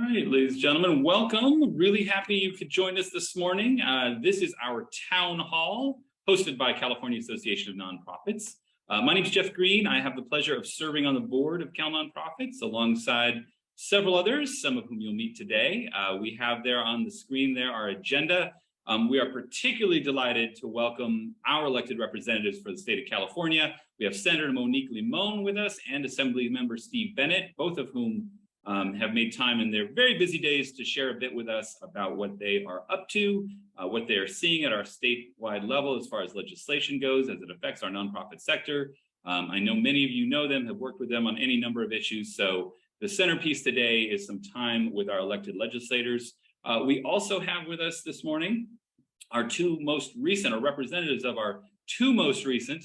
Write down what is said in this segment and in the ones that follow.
right, ladies and gentlemen, welcome. Really happy you could join us this morning. This is our town hall hosted by California Association of Nonprofits. My name is Jeff Green. I have the pleasure of serving on the board of CalNonprofits alongside several others, some of whom you'll meet today. We have there on the screen there our agenda. We are particularly delighted to welcome our elected representatives for the state of California. We have Senator Monique Limon with us and Assemblymember Steve Bennett, both of whom have made time in their very busy days to share a bit with us about what they are up to, what they are seeing at our statewide level as far as legislation goes as it affects our nonprofit sector. I know many of you know them, have worked with them on any number of issues. So the centerpiece today is some time with our elected legislators. We also have with us this morning our two most recent, or representatives of our two most recent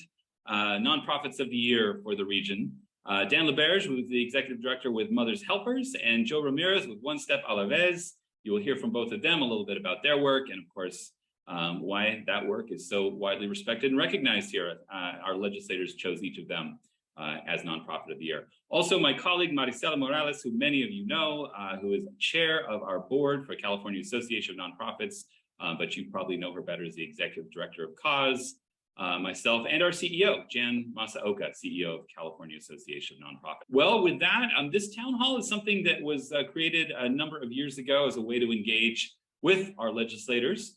nonprofits of the year for the region. Dan LeBerge, who's the executive director with Mother's Helpers, and Joe Ramirez with One Step a la Vez. You will hear from both of them a little bit about their work and, of course, why that work is so widely respected and recognized here. Our legislators chose each of them as Nonprofit of the Year. Also, my colleague, Maricela Morales, who many of you know, who is chair of our board for California Association of Nonprofits, but you probably know her better as the executive director of CAUSE. Myself and our CEO, Jan Masaoka, CEO of California Association of Nonprofits. Well, with that, this town hall is something that was created a number of years ago as a way to engage with our legislators.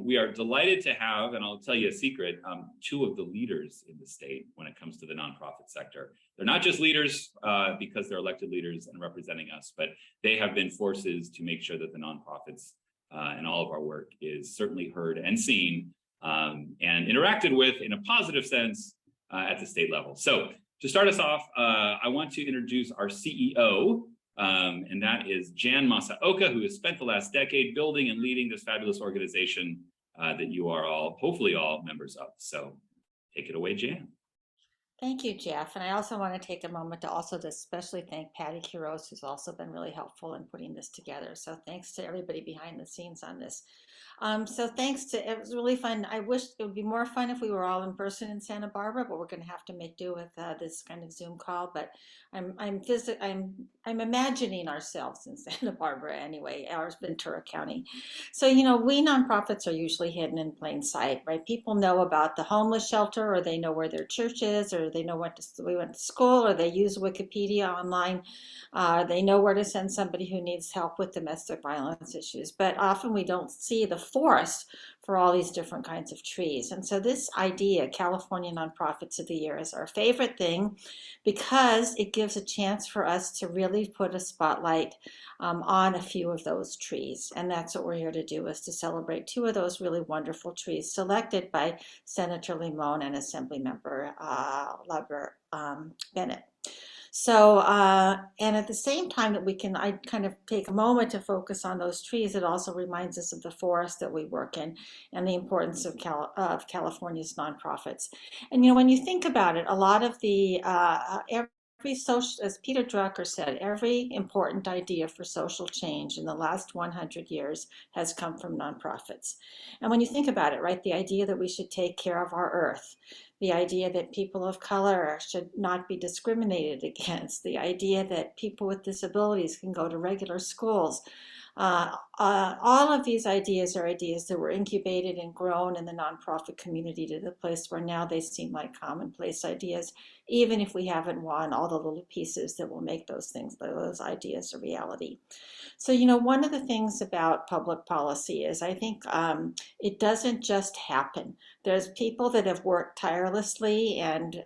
We are delighted to have, and I'll tell you a secret, two of the leaders in the state when it comes to the nonprofit sector. They're not just leaders because they're elected leaders and representing us, but they have been forces to make sure that the nonprofits and all of our work is certainly heard and seen and interacted with in a positive sense at the state level. So to start us off, I want to introduce our CEO, and that is Jan Masaoka, who has spent the last decade building and leading this fabulous organization that you are all, hopefully all, members of. So take it away, Jan. Thank you, Jeff. And I also want to take a moment to also especially thank Patty Quiroz, who's also been really helpful in putting this together. So thanks to everybody behind the scenes on this. So thanks to, it was really fun. I wish it would be more fun if we were all in person in Santa Barbara, but we're going to have to make do with this kind of Zoom call. But I'm imagining ourselves in Santa Barbara anyway, ours Ventura County. So, you know, we nonprofits are usually hidden in plain sight, right? People know about the homeless shelter, or they know where their church is, or they know we went to school, or they use Wikipedia online. They know where to send somebody who needs help with domestic violence issues. But often we don't see the forest for all these different kinds of trees. And so this idea, California Nonprofits of the Year, is our favorite thing because it gives a chance for us to really put a spotlight on a few of those trees. And that's what we're here to do, is to celebrate two of those really wonderful trees selected by Senator Limon and Assemblymember Bennett. So, and at the same time that I kind of take a moment to focus on those trees, it also reminds us of the forest that we work in and the importance of California's nonprofits. And, you know, when you think about it, a lot of the, every social, as Peter Drucker said, every important idea for social change in the last 100 years has come from nonprofits. And when you think about it, right, the idea that we should take care of our earth, the idea that people of color should not be discriminated against, the idea that people with disabilities can go to regular schools. All of these ideas are ideas that were incubated and grown in the nonprofit community to the place where now they seem like commonplace ideas, even if we haven't won all the little pieces that will make those ideas a reality. So, you know, one of the things about public policy is I think it doesn't just happen. There's people that have worked tirelessly and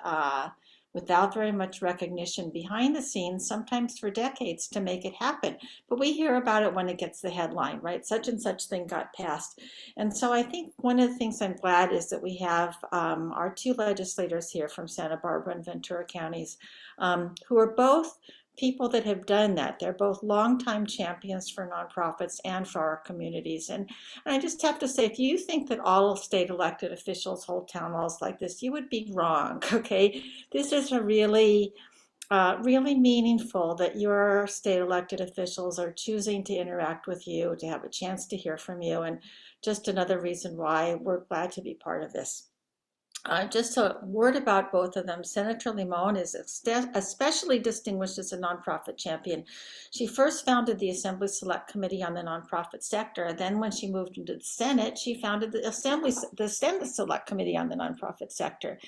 without very much recognition behind the scenes, sometimes for decades, to make it happen. But we hear about it when it gets the headline, right? Such and such thing got passed. And so I think one of the things I'm glad is that we have our two legislators here from Santa Barbara and Ventura counties who are both people that have done that. They're both longtime champions for nonprofits and for our communities. And I just have to say, if you think that all state elected officials hold town halls like this, you would be wrong, okay? This is a really meaningful that your state elected officials are choosing to interact with you, to have a chance to hear from you, and just another reason why we're glad to be part of this. Just a word about both of them. Senator Limon is especially distinguished as a nonprofit champion. She first founded the Assembly Select Committee on the Nonprofit Sector. Then when she moved into the Senate, she founded the Senate Select Committee on the Nonprofit Sector.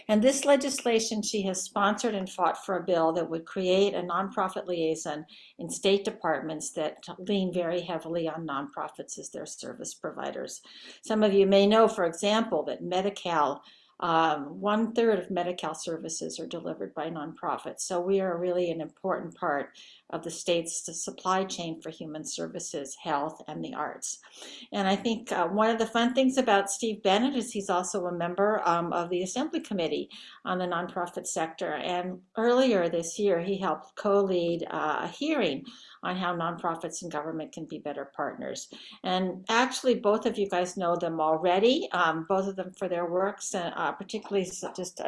And this legislation, she has sponsored and fought for a bill that would create a nonprofit liaison in state departments that lean very heavily on nonprofits as their service providers. Some of you may know, for example, that Medi-Cal, 1/3 of Medi-Cal services are delivered by nonprofits. So we are really an important part of the state's supply chain for human services, health, and the arts. And I think one of the fun things about Steve Bennett is he's also a member of the Assembly Committee on the Nonprofit Sector. And earlier this year, he helped co-lead a hearing on how nonprofits and government can be better partners. And actually, both of you guys know them already, both of them for their works, particularly just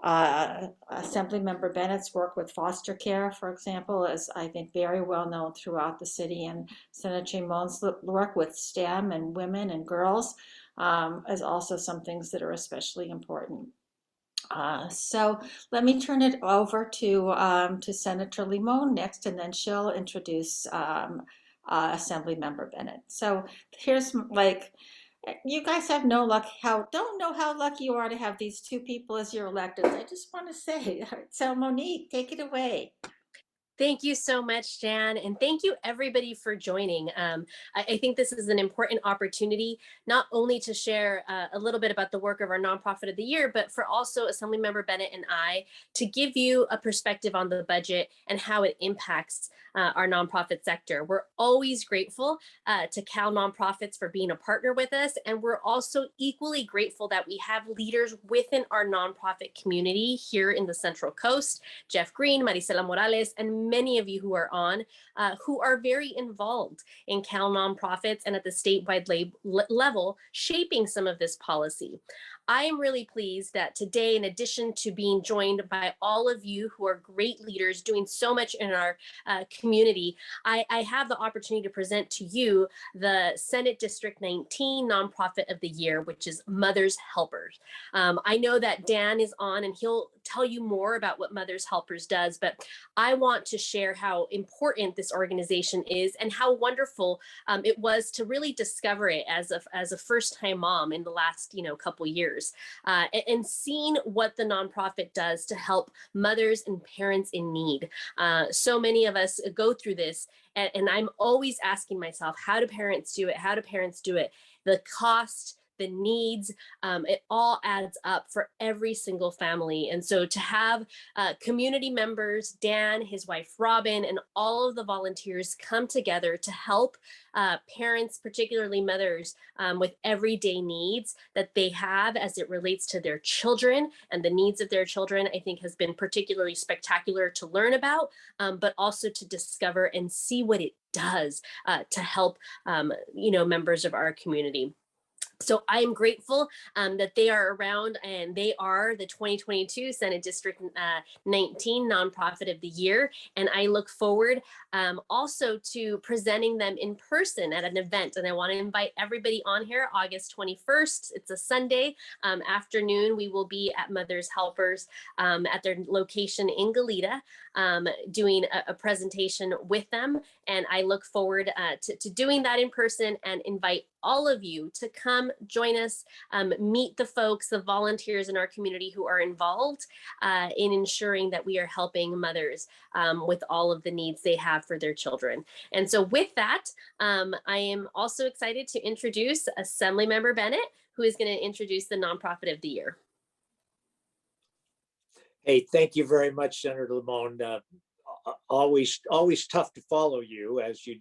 Assemblymember Bennett's work with foster care, for example, is, I think, very well known throughout the city. And Senator Limon's work with STEM and women and girls is also some things that are especially important. So let me turn it over to Senator Limon next, and then she'll introduce Assemblymember Bennett. So here's you guys have no luck. Don't know how lucky you are to have these two people as your electeds. I just want to say. So Monique, take it away. Thank you so much, Jan, and thank you everybody for joining. I think this is an important opportunity, not only to share a little bit about the work of our nonprofit of the year, but for also Assemblymember Bennett and I to give you a perspective on the budget and how it impacts our nonprofit sector. We're always grateful to CalNonprofits for being a partner with us, and we're also equally grateful that we have leaders within our nonprofit community here in the Central Coast, Jeff Green, Marisela Morales, and many of you who are on, who are very involved in CalNonprofits and at the statewide level, shaping some of this policy. I am really pleased that today, in addition to being joined by all of you who are great leaders doing so much in our community, I have the opportunity to present to you the Senate District 19 Nonprofit of the Year, which is Mothers Helpers. I know that Dan is on and he'll tell you more about what Mothers Helpers does, but I want to share how important this organization is and how wonderful it was to really discover it as a first-time mom in the last couple years, and seeing what the nonprofit does to help mothers and parents in need. So many of us go through this, and I'm always asking myself, how do parents do it? How do parents do it? The cost, the needs, it all adds up for every single family. And so to have community members, Dan, his wife, Robin, and all of the volunteers come together to help parents, particularly mothers, with everyday needs that they have as it relates to their children and the needs of their children, I think has been particularly spectacular to learn about, but also to discover and see what it does to help, members of our community. So I'm grateful that they are around, and they are the 2022 Senate District 19 Nonprofit of the Year. And I look forward also to presenting them in person at an event. And I want to invite everybody on here August 21st. It's a Sunday afternoon. We will be at Mothers Helpers at their location in Goleta, doing a presentation with them. And I look forward to doing that in person, and invite all of you to come join us, meet the folks, the volunteers in our community who are involved in ensuring that we are helping mothers with all of the needs they have for their children. And so with that, I am also excited to introduce Assemblymember Bennett, who is going to introduce the Nonprofit of the Year. Hey, thank you very much, Senator Limon. Always tough to follow you as you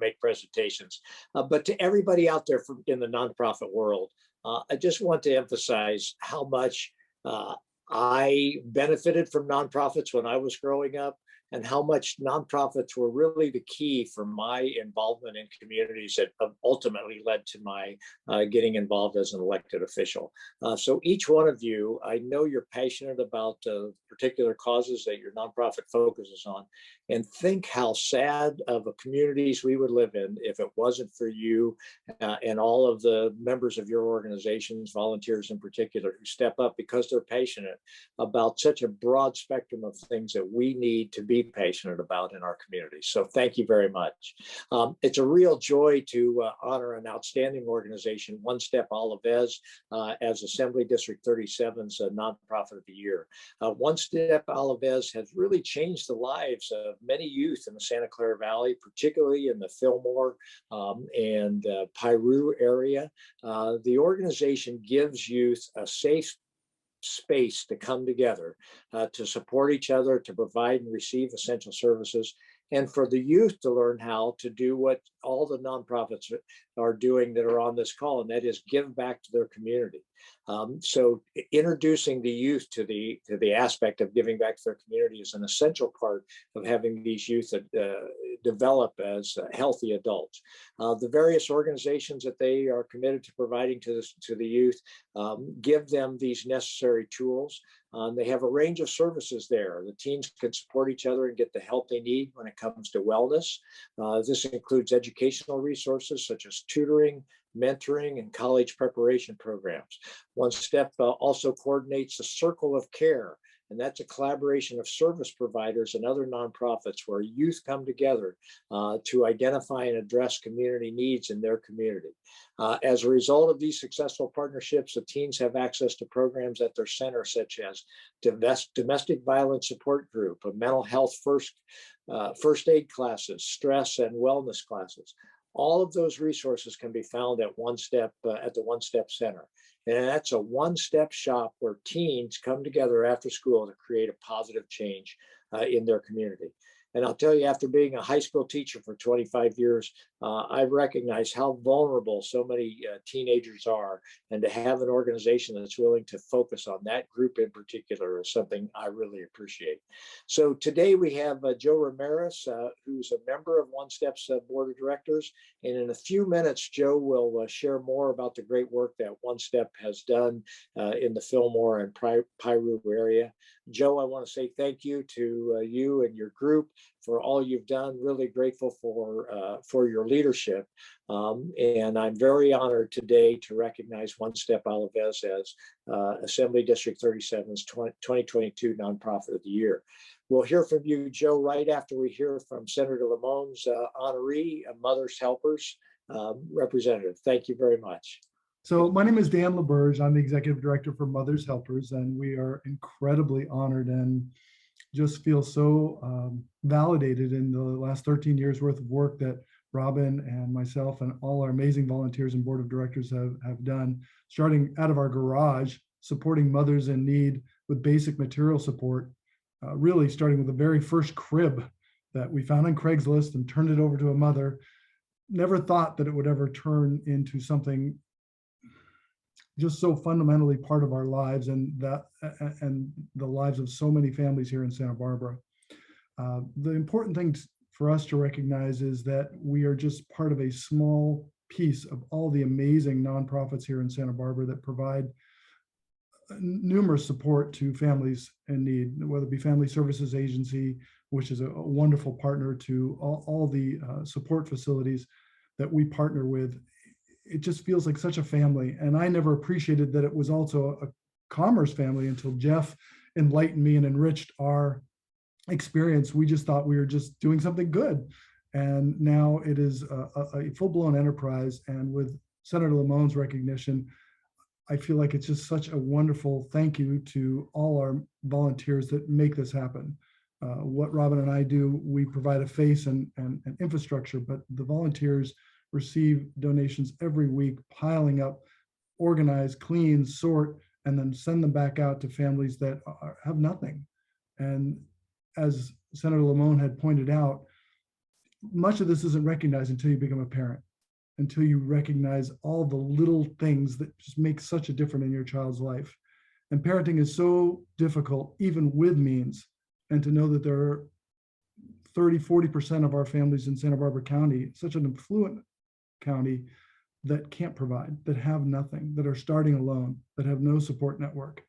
make presentations. But to everybody out there in the nonprofit world, I just want to emphasize how much I benefited from nonprofits when I was growing up, and how much nonprofits were really the key for my involvement in communities that ultimately led to my getting involved as an elected official. So each one of you, I know you're passionate about particular causes that your nonprofit focuses on, and think how sad of a communities we would live in if it wasn't for you and all of the members of your organizations, volunteers in particular, who step up because they're passionate about such a broad spectrum of things that we need to be passionate about in our communities. So thank you very much. It's a real joy to honor an outstanding organization, One Step Olives, as Assembly District 37's Nonprofit of the Year. One Step Olives has really changed the lives of many youth in the Santa Clara Valley, particularly in the Fillmore and Piru area. The organization gives youth a safe space to come together, to support each other, to provide and receive essential services, and for the youth to learn how to do what all the nonprofits are doing that are on this call, and that is give back to their community. So introducing the youth to the aspect of giving back to their community is an essential part of having these youth develop as healthy adults. The various organizations that they are committed to providing to the youth give them these necessary tools. They have a range of services there. The teens can support each other and get the help they need when it comes to wellness. This includes educational resources such as tutoring, mentoring, and college preparation programs. One Step also coordinates the Circle of Care, and that's a collaboration of service providers and other nonprofits where youth come together to identify and address community needs in their community. As a result of these successful partnerships, the teens have access to programs at their center, such as domestic violence support group, a mental health first aid classes, stress and wellness classes. All of those resources can be found at One Step at the One Step Center. And that's a one-step shop where teens come together after school to create a positive change in their community. And I'll tell you, after being a high school teacher for 25 years, I recognize how vulnerable so many teenagers are. And to have an organization that's willing to focus on that group in particular is something I really appreciate. So today we have Joe Ramirez, who's a member of One Step's board of directors. And in a few minutes, Joe will share more about the great work that One Step has done in the Fillmore and Piru area. Joe, I want to say thank you to you and your group for all you've done. Really grateful for your leadership. And I'm very honored today to recognize One Step Olives as Assembly District 37's 2022 Nonprofit of the Year. We'll hear from you, Joe, right after we hear from Senator Limon's honoree, Mother's Helpers representative. Thank you very much. So my name is Dan LaBerge. I'm the executive director for Mother's Helpers, and we are incredibly honored and just feel so validated in the last 13 years worth of work that Robin and myself and all our amazing volunteers and board of directors have done, starting out of our garage, supporting mothers in need with basic material support, really starting with the very first crib that we found on Craigslist and turned it over to a mother. Never thought that it would ever turn into something just so fundamentally part of our lives and the lives of so many families here in Santa Barbara. The important thing for us to recognize is that we are just part of a small piece of all the amazing nonprofits here in Santa Barbara that provide numerous support to families in need, whether it be Family Services Agency, which is a wonderful partner to all the support facilities that we partner with. It just feels like such a family. And I never appreciated that it was also a commerce family until Jeff enlightened me and enriched our experience. We just thought we were just doing something good. And now it is a full-blown enterprise. And with Senator Limon's recognition, I feel like it's just such a wonderful thank you to all our volunteers that make this happen. What Robin and I do, we provide a face and infrastructure, but the volunteers receive donations every week, piling up, organize, clean, sort, and then send them back out to families that have nothing. And as Senator Limon had pointed out, much of this isn't recognized until you become a parent, until you recognize all the little things that just make such a difference in your child's life. And parenting is so difficult, even with means, and to know that there are 30–40% of our families in Santa Barbara County, such an affluent county, that can't provide, that have nothing, that are starting alone, that have no support network.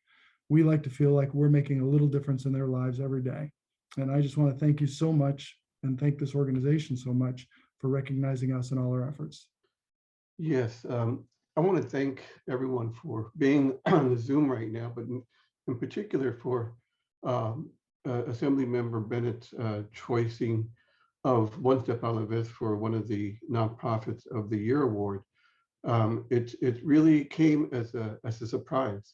We like to feel like we're making a little difference in their lives every day. And I just want to thank you so much and thank this organization so much for recognizing us in all our efforts. Yes, I want to thank everyone for being on the Zoom right now, but in particular for Assemblymember Bennett's choicing of One Step Out of This for one of the Nonprofits of the Year award. It really came as a surprise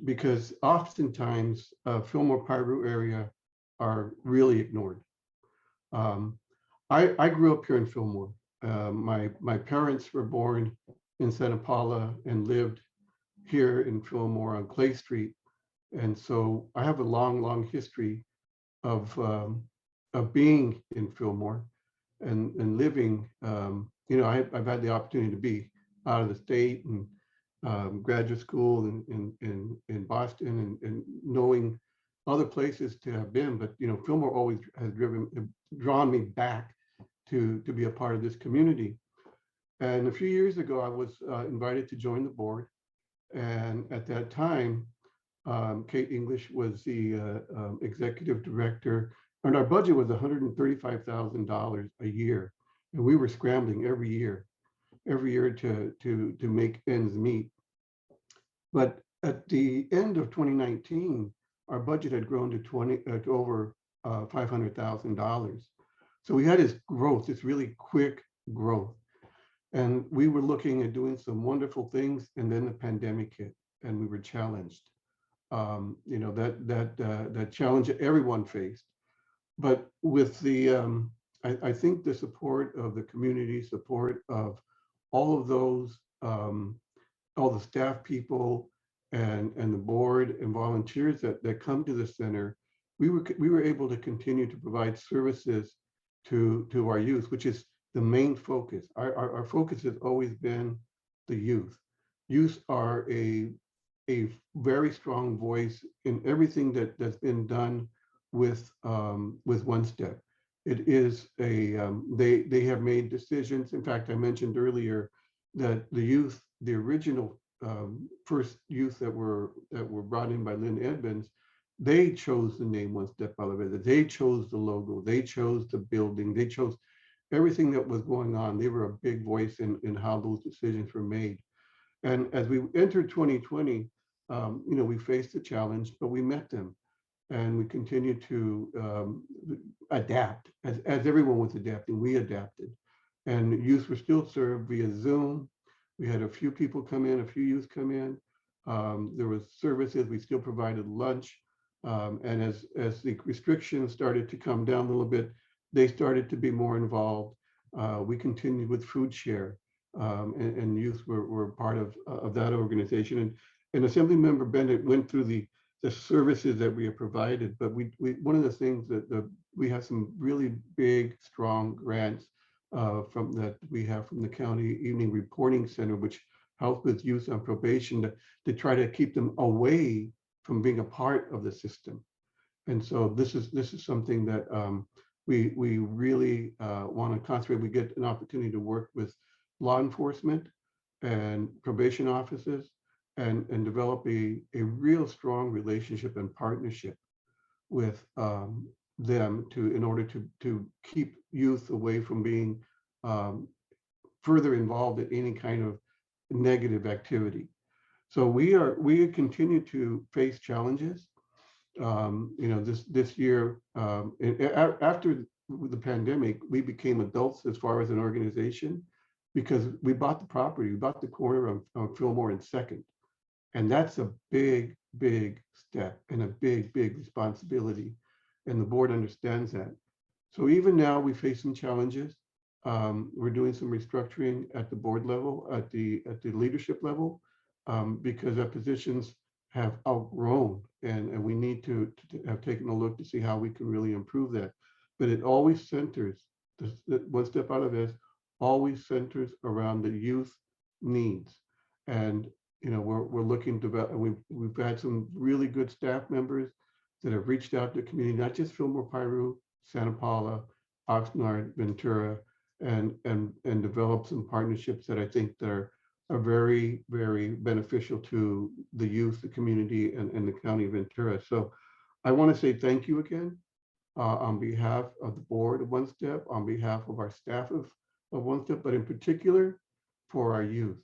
because oftentimes Fillmore-Piru area are really ignored. I grew up here in Fillmore. My parents were born in Santa Paula and lived here in Fillmore on Clay Street. And so I have a long history of being in Fillmore and living. I've had the opportunity to be out of the state and graduate school in Boston and knowing other places to have been, but Fillmore always has drawn me back to be a part of this community. And a few years ago, I was invited to join the board, and at that time, Kate English was the executive director, and our budget was $135,000 a year, and we were scrambling every year to make ends meet. But at the end of 2019, our budget had grown to over $500,000. So we had this growth, this really quick growth, and we were looking at doing some wonderful things, and then the pandemic hit, and we were challenged. That challenge that everyone faced, but with the I think the support of the community, support of all of those, all the staff people and the board and volunteers that come to the center, we were able to continue to provide services to our youth, which is the main focus. Our focus has always been the youth. Youth are a very strong voice in everything that's been done with One Step. It is they have made decisions. In fact, I mentioned earlier that the youth, the original first youth that were brought in by Lynn Edmonds, they chose the name One Step Elevator. They chose the logo. They chose the building. They chose everything that was going on. They were a big voice in how those decisions were made. And as we entered 2020, we faced the challenge, but we met them, and we continued to adapt. As everyone was adapting, we adapted, and youth were still served via Zoom. We had a few people come in, a few youth come in. There was services. We still provided lunch. And as the restrictions started to come down a little bit, they started to be more involved. We continued with food share, and youth were part of that organization. And Assemblymember Bennett went through the services that we have provided. But we one of the things that we have some really big, strong grants that we have from the County Evening Reporting Center, which helps with youth on probation to try to keep them away from being a part of the system. And so this is something that we really want to concentrate. We get an opportunity to work with law enforcement and probation officers and develop a real strong relationship and partnership with them in order to keep youth away from being further involved in any kind of negative activity. So we continue to face challenges. This year, after the pandemic, we became adults as far as an organization because we bought the property. We bought the corner of Fillmore and Second, and that's a big step and a big responsibility, and the board understands that. So even now we face some challenges. We're doing some restructuring at the board level, at the leadership level, because our positions have outgrown, and we need to have taken a look to see how we can really improve that. But it always centers, the One Step Out of This always centers around the youth needs. And we're looking to, we've had some really good staff members that have reached out to the community, not just Fillmore-Piru, Santa Paula, Oxnard, Ventura, and develop some partnerships that I think that are very, very beneficial to the youth, the community, and the county of Ventura. So I want to say thank you again on behalf of the board of One Step, on behalf of our staff of One Step, but in particular for our youth.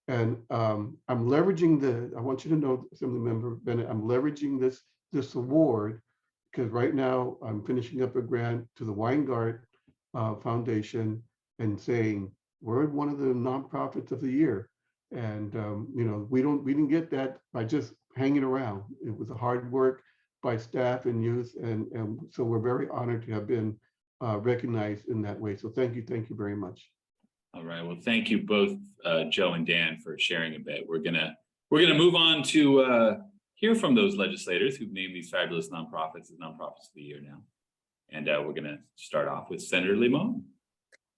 And I'm leveraging I want you to know, Assemblymember Bennett, I'm leveraging this award because right now I'm finishing up a grant to the Weingart Foundation and saying, we're one of the nonprofits of the year. And you know, we didn't get that by just hanging around. It was a hard work by staff and youth. And so we're very honored to have been recognized in that way. So thank you very much. All right. Well, thank you both, Joe and Dan, for sharing a bit. We're gonna move on to hear from those legislators who've named these fabulous nonprofits as nonprofits of the year now. And we're gonna start off with Senator Limon.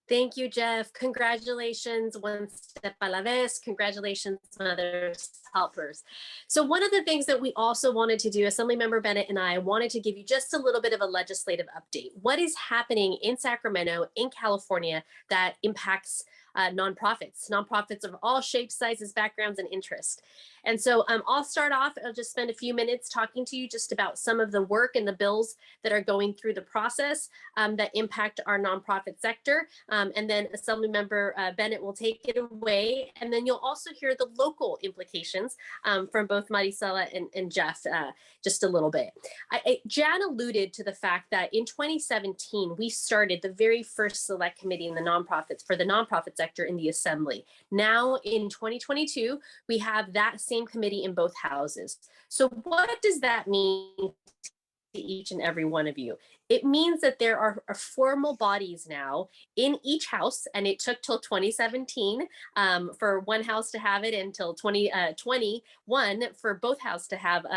Thank you, Jeff. Congratulations, One Step a la Vez. Congratulations, Mothers Helpers. So one of the things that we also wanted to do, Assemblymember Bennett and I wanted to give you just a little bit of a legislative update. What is happening in Sacramento, in California, that impacts nonprofits of all shapes, sizes, backgrounds, and interests. And so I'll start off, I'll just spend a few minutes talking to you just about some of the work and the bills that are going through the process that impact our nonprofit sector. And then Assemblymember Bennett will take it away. And then you'll also hear the local implications from both Marisela and Jeff just a little bit. Jan alluded to the fact that in 2017, we started the very first select committee in the nonprofits for the nonprofit sector in the Assembly. Now in 2022, we have that same committee in both houses. So what does that mean to each and every one of you? It means that there are formal bodies now in each house, and it took till 2017 for one house to have it, until 2021 for both houses to have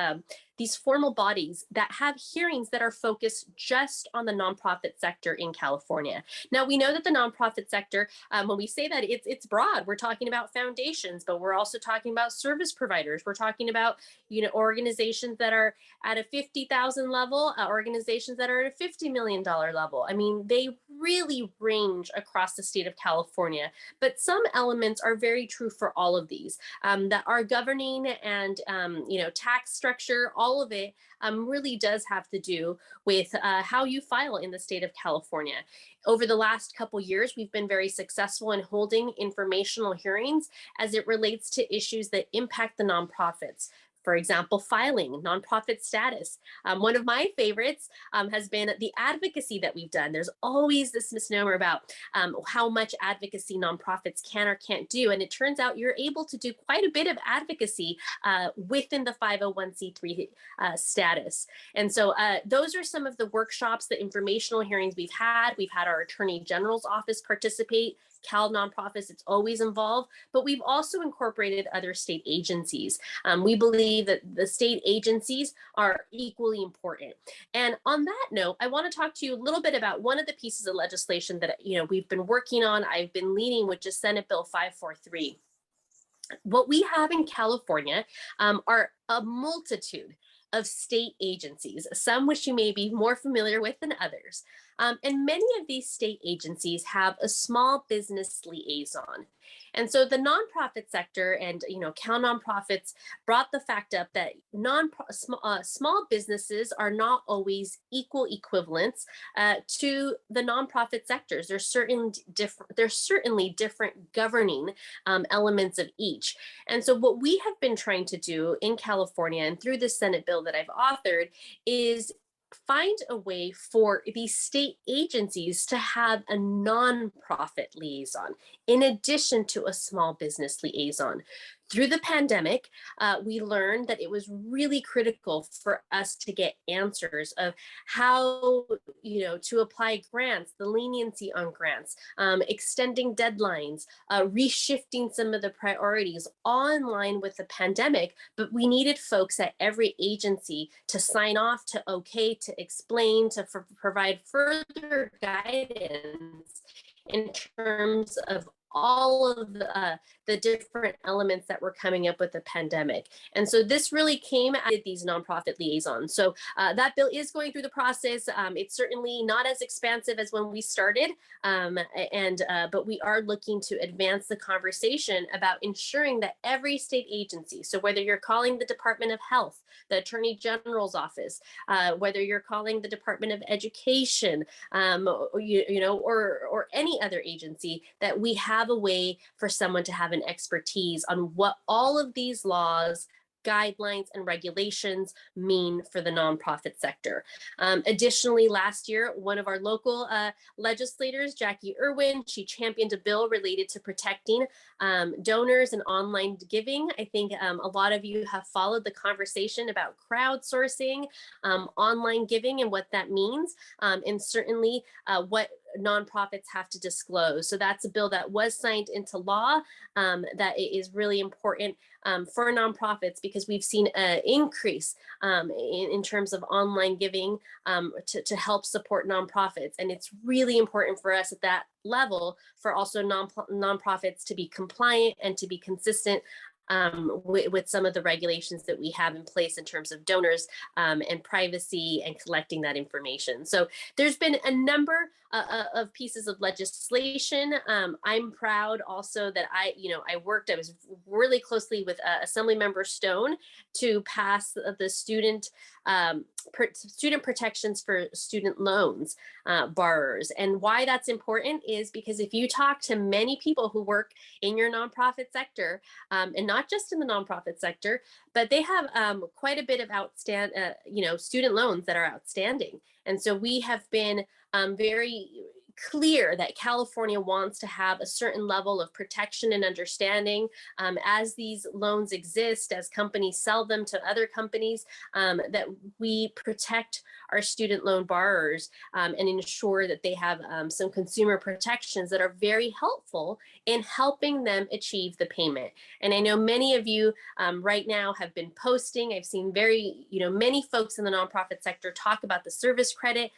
these formal bodies that have hearings that are focused just on the nonprofit sector in California. Now, we know that the nonprofit sector, when we say that, it's broad. We're talking about foundations, but we're also talking about service providers. We're talking about, you know, organizations that are at a 50,000 level, organizations that are at a $50 million level. I mean, they really range across the state of California, but some elements are very true for all of these, that our governing and, you know, tax structure, all of it really does have to do with how you file in the state of California. Over the last couple years, we've been very successful in holding informational hearings as it relates to issues that impact the nonprofits. For example, filing, nonprofit status. One of my favorites has been the advocacy that we've done. There's always this misnomer about how much advocacy nonprofits can or can't do. And it turns out you're able to do quite a bit of advocacy within the 501c3 status. And so those are some of the workshops, the informational hearings we've had. We've had our Attorney General's office participate. CalNonprofits, it's always involved, but we've also incorporated other state agencies. We believe that the state agencies are equally important. And on that note, I want to talk to you a little bit about one of the pieces of legislation that, you know, we've been working on, I've been leading, which is Senate Bill 543. What we have in California are a multitude of state agencies, some which you may be more familiar with than others. And many of these state agencies have a small business liaison. And so the nonprofit sector and, you know, CalNonprofits brought the fact up that small businesses are not always equal equivalents to the nonprofit sectors. There's certainly different governing elements of each. And so what we have been trying to do in California and through the Senate bill that I've authored is find a way for these state agencies to have a nonprofit liaison in addition to a small business liaison. Through the pandemic, we learned that it was really critical for us to get answers of how, you know, to apply grants, the leniency on grants, extending deadlines, reshifting some of the priorities all in line with the pandemic. But we needed folks at every agency to sign off, to okay, to explain, to provide further guidance in terms of all of the the different elements that were coming up with the pandemic. And so this really came out of these nonprofit liaisons. So that bill is going through the process. It's certainly not as expansive as when we started, but we are looking to advance the conversation about ensuring that every state agency, so whether you're calling the Department of Health, the Attorney General's office, whether you're calling the Department of Education, or any other agency, that we have a way for someone to have an expertise on what all of these laws, guidelines, and regulations mean for the nonprofit sector. Additionally, last year, one of our local legislators, Jackie Irwin, she championed a bill related to protecting donors and online giving. I think a lot of you have followed the conversation about crowdsourcing, online giving, and what that means, and certainly what nonprofits have to disclose. So that's a bill that was signed into law that is really important for nonprofits, because we've seen an increase in terms of online giving to help support nonprofits. And it's really important for us at that level for also nonprofits to be compliant and to be consistent with some of the regulations that we have in place in terms of donors and privacy and collecting that information. So there's been a number of pieces of legislation. I'm proud also that I was really closely with Assemblymember Stone to pass the student protections for student loans borrowers. And why that's important is because if you talk to many people who work in your nonprofit sector, and not just in the nonprofit sector, but they have quite a bit of student loans that are outstanding. And so we have been very clear that California wants to have a certain level of protection and understanding as these loans exist, as companies sell them to other companies, that we protect our student loan borrowers and ensure that they have some consumer protections that are very helpful in helping them achieve the payment. And I know many of you right now have been posting. I've seen many folks in the nonprofit sector talk about the service credit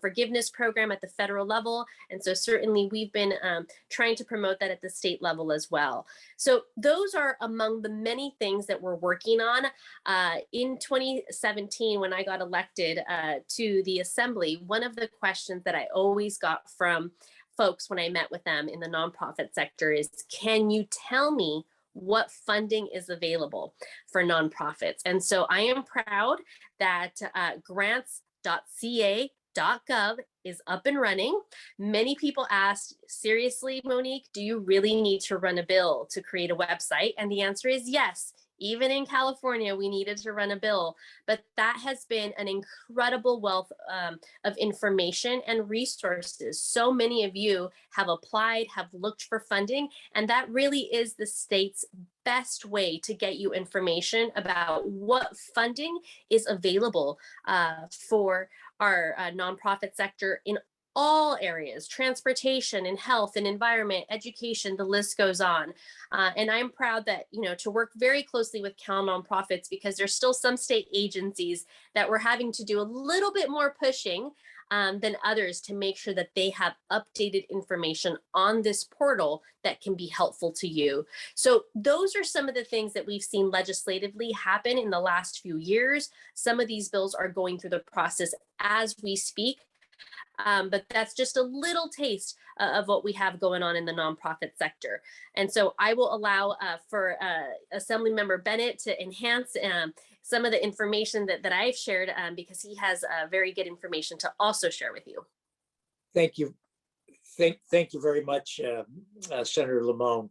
forgiveness program at the federal level. And so certainly we've been trying to promote that at the state level as well. So those are among the many things that we're working on. In 2017, when I got elected to the Assembly, one of the questions that I always got from folks when I met with them in the nonprofit sector is, can you tell me what funding is available for nonprofits? And so I am proud that grants.ca.gov is up and running. Many people asked, seriously, Monique, do you really need to run a bill to create a website? And the answer is yes. Even in California, we needed to run a bill, but that has been an incredible wealth of information and resources. So many of you have applied, have looked for funding, and that really is the state's best way to get you information about what funding is available for our nonprofit sector in all areas: transportation and health and environment, education, the list goes on. And I'm proud that, to work very closely with CalNonprofits, because there's still some state agencies that we're having to do a little bit more pushing than others to make sure that they have updated information on this portal that can be helpful to you. So those are some of the things that we've seen legislatively happen in the last few years. Some of these bills are going through the process as we speak. But that's just a little taste of what we have going on in the nonprofit sector. And so I will allow for Assemblymember Bennett to enhance some of the information that I've shared because he has very good information to also share with you. Thank you. Thank you very much, Senator Limon.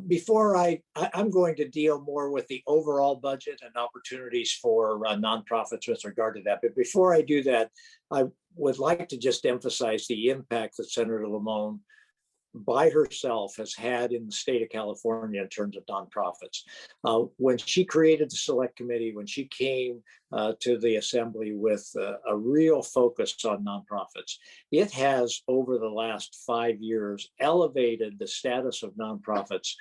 Before I'm going to deal more with the overall budget and opportunities for nonprofits with regard to that. But before I do that, I would like to just emphasize the impact that Senator Limon by herself has had in the state of California in terms of nonprofits. When she created the select committee, when she came to the Assembly with a real focus on nonprofits, it has over the last 5 years elevated the status of nonprofits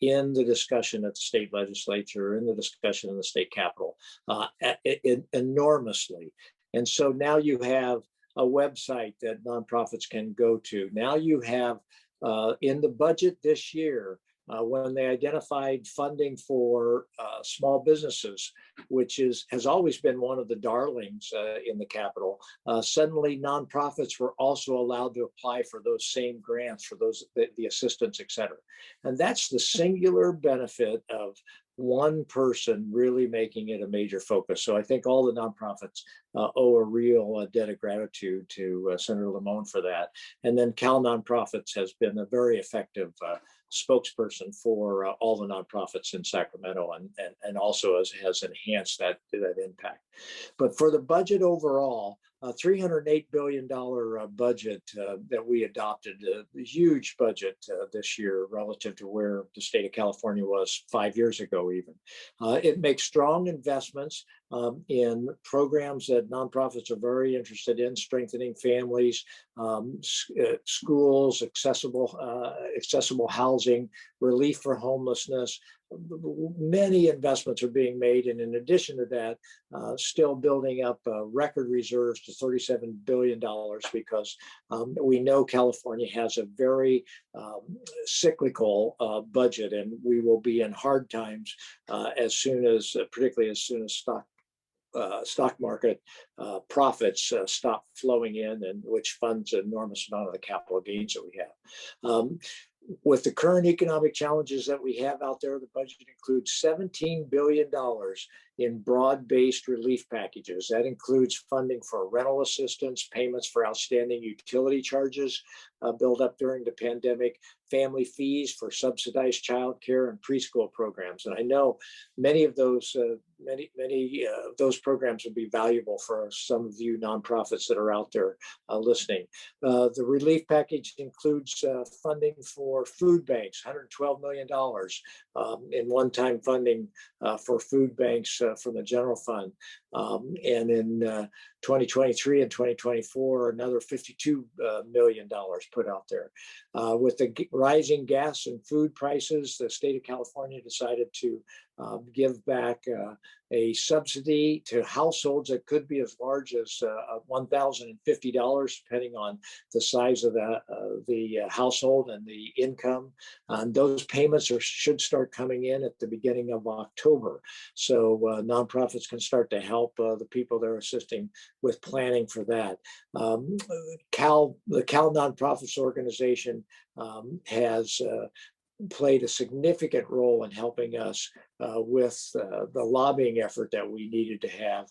in the discussion at the state legislature, in the discussion in the state capitol, enormously. And so now you have a website that nonprofits can go to. Now you have in the budget this year, when they identified funding for small businesses, which has always been one of the darlings in the Capitol. Suddenly, nonprofits were also allowed to apply for those same grants, for the assistance, et cetera. And that's the singular benefit of one person really making it a major focus. So I think all the nonprofits owe a real debt of gratitude to Senator Limon for that. And then CalNonprofits has been a very effective spokesperson for all the nonprofits in Sacramento, and also has enhanced that impact. But for the budget overall, a $308 billion budget that we adopted, a huge budget this year relative to where the state of California was 5 years ago even. It makes strong investments in programs that nonprofits are very interested in: strengthening families, schools, accessible housing, relief for homelessness. Many investments are being made, and in addition to that, still building up record reserves to $37 billion, because we know California has a very cyclical budget, and we will be in hard times particularly as soon as stock market profits stop flowing in, and which funds an enormous amount of the capital gains that we have. With the current economic challenges that we have out there, the budget includes $17 billion in broad-based relief packages. That includes funding for rental assistance, payments for outstanding utility charges built up during the pandemic, family fees for subsidized childcare and preschool programs. And I know many of those programs would be valuable for some of you nonprofits that are out there listening. The relief package includes funding for food banks, $112 million in one-time funding for food banks from the general fund. And in 2023 and 2024, another $52 million put out there. With the rising gas and food prices, the state of California decided to give back a subsidy to households that could be as large as $1,050, depending on the size of the household and the income. And those payments should start coming in at the beginning of October. So nonprofits can start to help the people they're assisting with planning for that. The CalNonprofits organization has played a significant role in helping us with the lobbying effort that we needed to have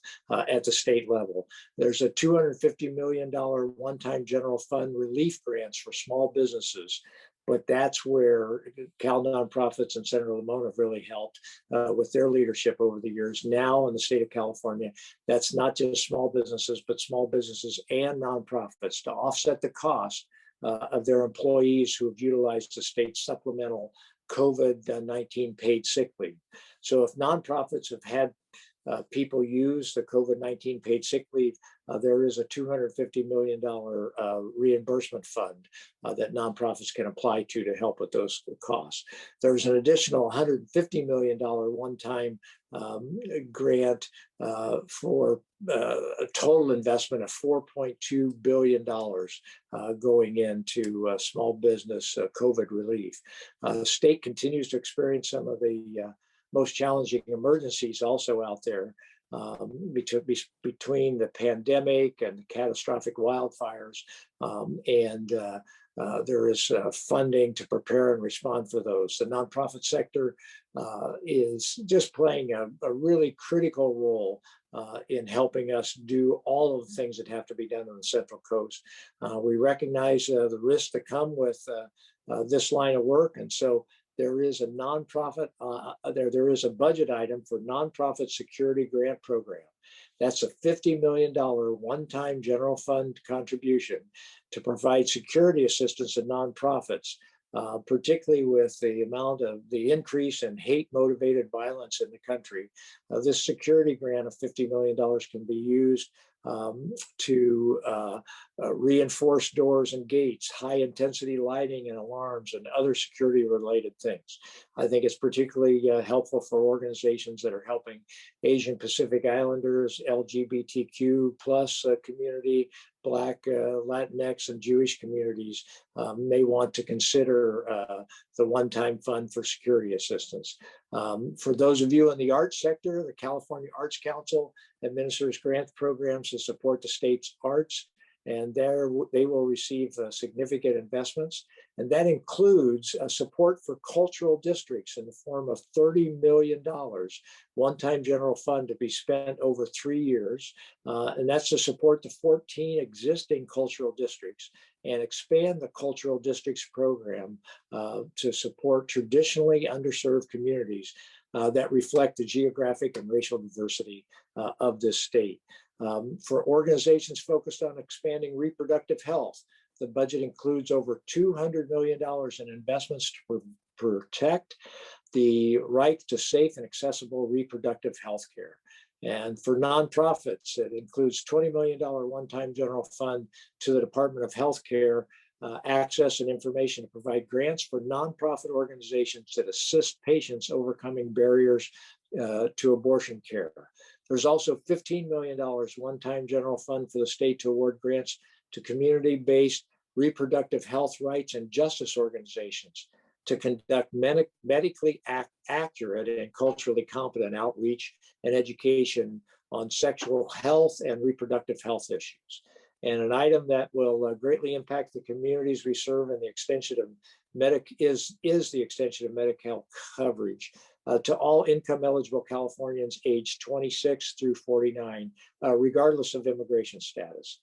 at the state level. There's a $250 million one-time general fund relief grants for small businesses. But that's where CalNonprofits and Senator Limon have really helped with their leadership over the years. Now in the state of California, that's not just small businesses, but small businesses and nonprofits to offset the cost of their employees who have utilized the state's supplemental COVID-19 paid sick leave. So if nonprofits have had people use the COVID-19 paid sick leave, there is a $250 million reimbursement fund that nonprofits can apply to help with those costs. There's an additional $150 million one-time grant for a total investment of $4.2 billion going into small business COVID relief. The state continues to experience some of the most challenging emergencies also out there between the pandemic and the catastrophic wildfires. There is funding to prepare and respond for those. The nonprofit sector is just playing a really critical role in helping us do all of the things that have to be done on the Central Coast. We recognize the risks that come with this line of work, and so there is a nonprofit, there is a budget item for nonprofit security grant program. That's a $50 million one-time general fund contribution to provide security assistance to nonprofits, particularly with the amount of the increase in hate-motivated violence in the country. This security grant of $50 million can be used to reinforce doors and gates, high-intensity lighting and alarms, and other security-related things. I think it's particularly helpful for organizations that are helping Asian Pacific Islanders, LGBTQ plus community, Black, Latinx, and Jewish communities may want to consider the one-time fund for security assistance. For those of you in the arts sector, the California Arts Council administers grant programs to support the state's arts, and there they will receive significant investments. And that includes support for cultural districts in the form of $30 million, one-time general fund to be spent over 3 years. And that's to support the 14 existing cultural districts and expand the cultural districts program to support traditionally underserved communities that reflect the geographic and racial diversity of this state. For organizations focused on expanding reproductive health, the budget includes over $200 million in investments to protect the right to safe and accessible reproductive health care. And for nonprofits, it includes $20 million one-time general fund to the Department of Healthcare, access and information to provide grants for nonprofit organizations that assist patients overcoming barriers to abortion care. There's also $15 million one-time general fund for the state to award grants to community-based reproductive health rights and justice organizations to conduct medically accurate and culturally competent outreach and education on sexual health and reproductive health issues. And an item that will greatly impact the communities we serve and the extension of is the extension of Medi-Cal coverage to all income eligible Californians aged 26 through 49, regardless of immigration status.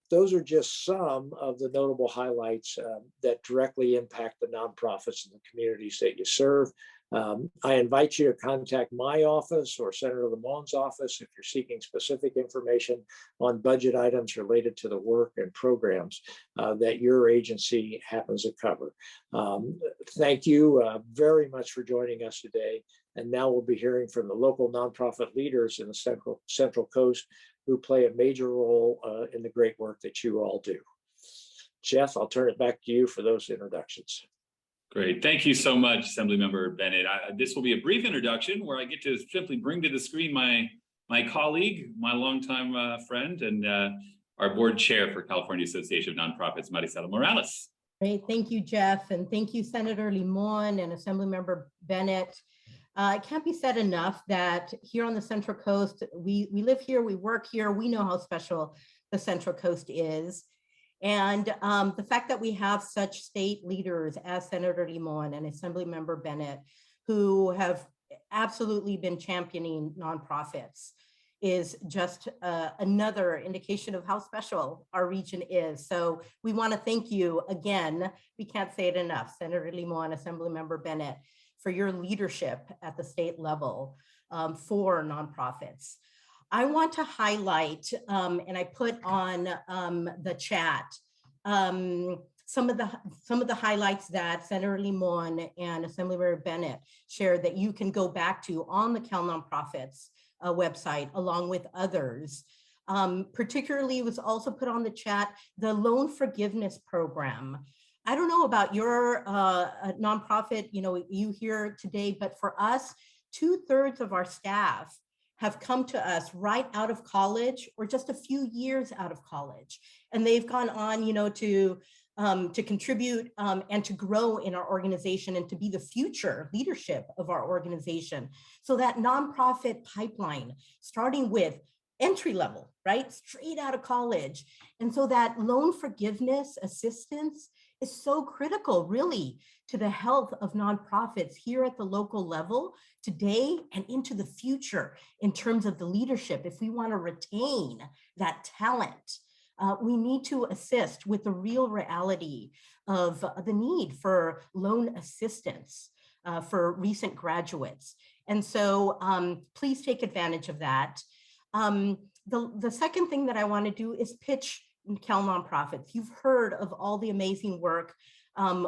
Those are just some of the notable highlights that directly impact the nonprofits and the communities that you serve. I invite you to contact my office or Senator Limon's office if you're seeking specific information on budget items related to the work and programs that your agency happens to cover. Thank you very much for joining us today. And now we'll be hearing from the local nonprofit leaders in the Central Coast who play a major role in the great work that you all do. Jeff, I'll turn it back to you for those introductions. Great. Thank you so much, Assemblymember Bennett. This will be a brief introduction where I get to simply bring to the screen my colleague, my longtime friend, and our board chair for California Association of Nonprofits, Maricela Morales. Great. Thank you, Jeff. And thank you, Senator Limon and Assemblymember Bennett. It can't be said enough that here on the Central Coast, we live here, we work here, we know how special the Central Coast is. And the fact that we have such state leaders as Senator Limon and Assemblymember Bennett, who have absolutely been championing nonprofits, is just another indication of how special our region is. So we want to thank you again. We can't say it enough, Senator Limon, Assemblymember Bennett, for your leadership at the state level for nonprofits. I want to highlight, and I put on the chat, some of the highlights that Senator Limon and Assemblymember Bennett shared that you can go back to on the CalNonprofits website, along with others. Particularly, it was also put on the chat, the loan forgiveness program. I don't know about your nonprofit, you here today, but for us, 2/3 of our staff have come to us right out of college or just a few years out of college. And they've gone on, to contribute and to grow in our organization and to be the future leadership of our organization. So that nonprofit pipeline, starting with entry level, right? Straight out of college. And so that loan forgiveness assistance is so critical, really, to the health of nonprofits here at the local level today and into the future in terms of the leadership. If we want to retain that talent, we need to assist with the real reality of the need for loan assistance for recent graduates. And so please take advantage of that. The second thing that I want to do is pitch CalNonprofits. You've heard of all the amazing work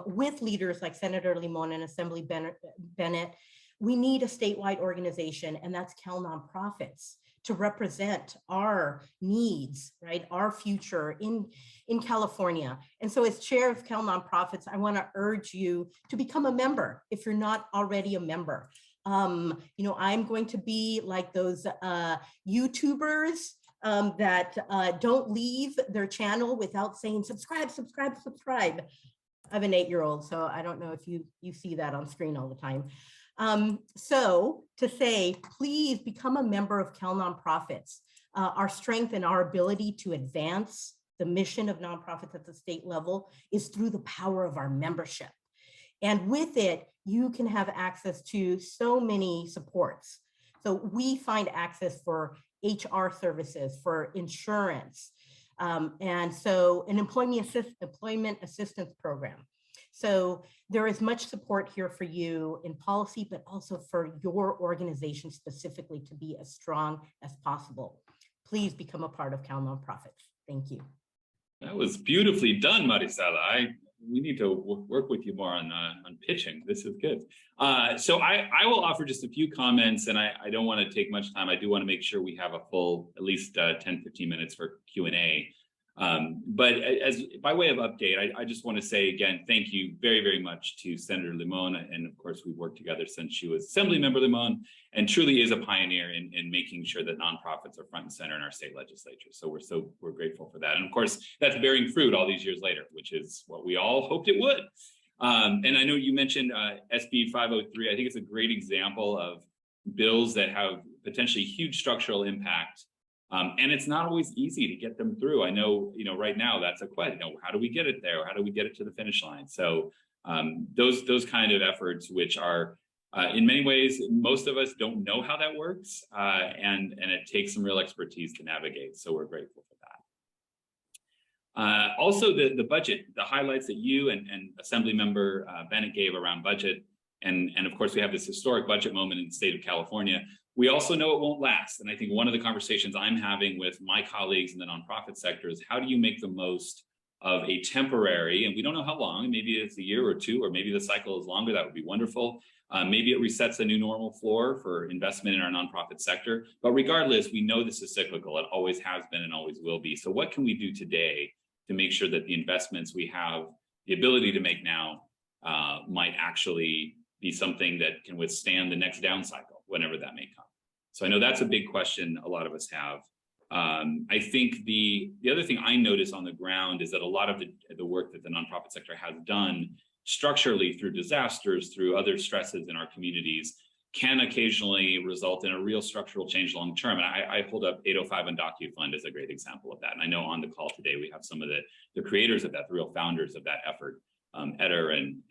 with leaders like Senator Limon and Assembly Bennett. We need a statewide organization, and that's CalNonprofits, to represent our needs, right? Our future in California. And so as chair of CalNonprofits, I want to urge you to become a member if you're not already a member. I'm going to be like those YouTubers that don't leave their channel without saying subscribe, subscribe, subscribe. I have an 8-year-old, so I don't know if you see that on screen all the time. So to say, please become a member of CalNonprofits. Our strength and our ability to advance the mission of nonprofits at the state level is through the power of our membership. And with it, you can have access to so many supports. So we find access for HR services, for insurance, and so an employment assistance program. So there is much support here for you in policy, but also for your organization specifically to be as strong as possible. Please become a part of CalNonprofits. Thank you. That was beautifully done, Marisela. We need to work with you more on pitching. This is good. So I will offer just a few comments, and I don't want to take much time. I do want to make sure we have a full, at least 10, 15 minutes for Q&A. But as by way of update, I just want to say again, thank you very, very much to Senator Limon. And of course, we've worked together since she was Assemblymember Limon, and truly is a pioneer in making sure that nonprofits are front and center in our state legislature. So we're grateful for that. And of course, that's bearing fruit all these years later, which is what we all hoped it would. And I know you mentioned SB 503. I think it's a great example of bills that have potentially huge structural impact. And it's not always easy to get them through. I know, right now that's a question. How do we get it there? How do we get it to the finish line? So those kind of efforts, which are in many ways, most of us don't know how that works, and it takes some real expertise to navigate. So we're grateful for that. Also, the budget, the highlights that you and Assemblymember Bennett gave around budget, and of course we have this historic budget moment in the state of California. We also know it won't last. And I think one of the conversations I'm having with my colleagues in the nonprofit sector is how do you make the most of a temporary, and we don't know how long, maybe it's a year or two, or maybe the cycle is longer, that would be wonderful. Maybe it resets a new normal floor for investment in our nonprofit sector. But regardless, we know this is cyclical. It always has been and always will be. So what can we do today to make sure that the investments we have the ability to make now might actually be something that can withstand the next down cycle, whenever that may come? So I know that's a big question a lot of us have. I think the other thing I notice on the ground is that a lot of the work that the nonprofit sector has done structurally through disasters, through other stresses in our communities, can occasionally result in a real structural change long term. And I hold up 805 and DocuFund as a great example of that. And I know on the call today, we have some of the creators of that, the real founders of that effort, Eder and